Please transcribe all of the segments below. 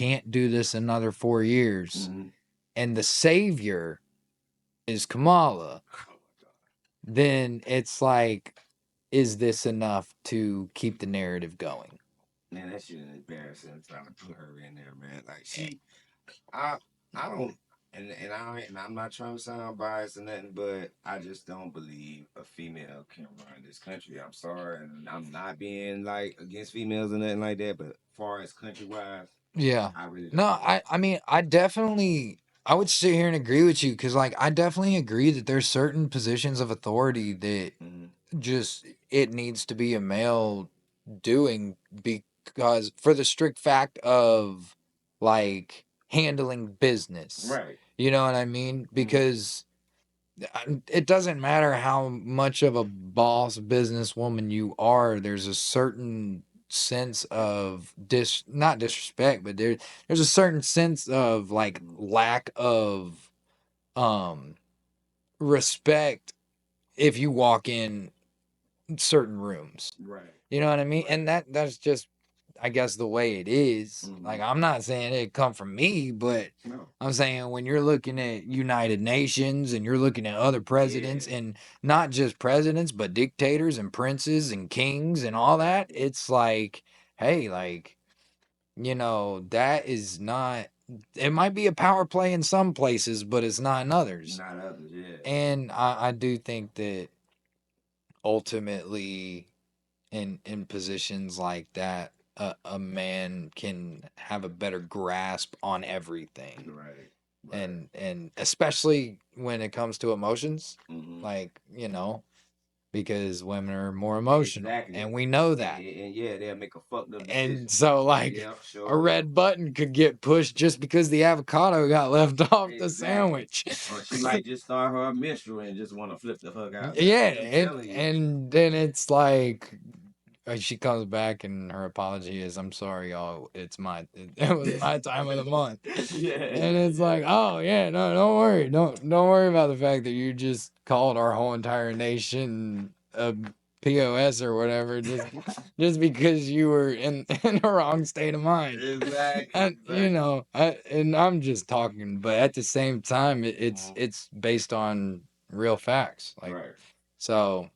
can't do this another 4 years, and the savior is Kamala, then it's like, is this enough to keep the narrative going? Man, that shit is embarrassing trying to put her in there, man. Like I don't, and I'm not trying to sound biased or nothing, but I just don't believe a female can run this country. I'm sorry, and I'm not being like against females or nothing like that, but as far as country wise, Yeah. I really don't. No, I mean, I would sit here and agree with you, because like I definitely agree that there's certain positions of authority that just it needs to be a male doing, because for the strict fact of like handling business. Right. You know what I mean? Because it doesn't matter how much of a boss businesswoman you are, there's a certain sense of not disrespect, but there's a certain sense of like lack of respect if you walk in certain rooms. Right. You know what I mean? Right. And that's just, I guess, the way it is. Like, I'm not saying it come from me, but No. I'm saying when you're looking at United Nations and you're looking at other presidents, and not just presidents, but dictators and princes and kings and all that, it's like, hey, like, that is not, it might be a power play in some places, but it's not in others. Not others, yeah. And I do think that ultimately in positions like that, a man can have a better grasp on everything. Right. And especially when it comes to emotions, like, because women are more emotional, and we know that. And yeah, they'll make a fucked up decision. And so, like, a red button could get pushed just because the avocado got left off the sandwich. Or she might just start her menstrual and just want to flip the fuck out. Yeah, and then it's like, she comes back and her apology is, "I'm sorry, y'all. It was my time of the month." Yeah. And it's like, oh yeah, no, don't worry, don't worry about the fact that you just called our whole entire nation a POS or whatever, just because you were in the wrong state of mind. Exactly. And and I'm just talking, but at the same time, it's based on real facts, like, Right. so.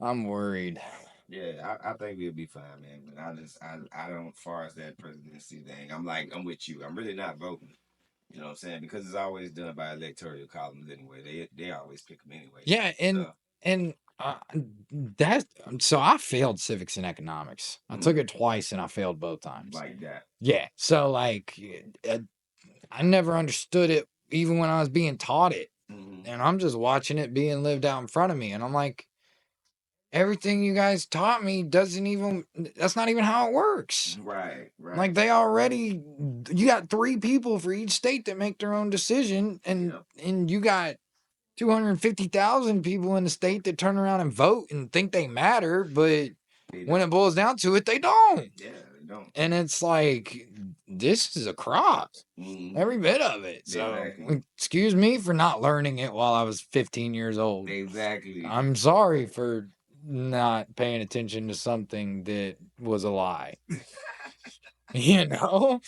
I'm worried. Yeah, I think we'll be fine, man. But I don't, as far as that presidency thing, I'm with you. I'm really not voting. You know what I'm saying? Because it's always done by electoral columns anyway. They always pick them anyway. Yeah, and that so I failed civics and economics. I took it twice and I failed both times. Like that. Yeah, so like I never understood it even when I was being taught it, and I'm just watching it being lived out in front of me, and I'm like, everything you guys taught me that's not even how it works. Right. Like, you got 3 people for each state that make their own decision, and you got 250,000 people in the state that turn around and vote and think they matter, but when it boils down to it, they don't. Yeah, they don't. And it's like, this is a crop. Every bit of it. So, excuse me for not learning it while I was 15 years old. Exactly. I'm sorry for not paying attention to something that was a lie. You know?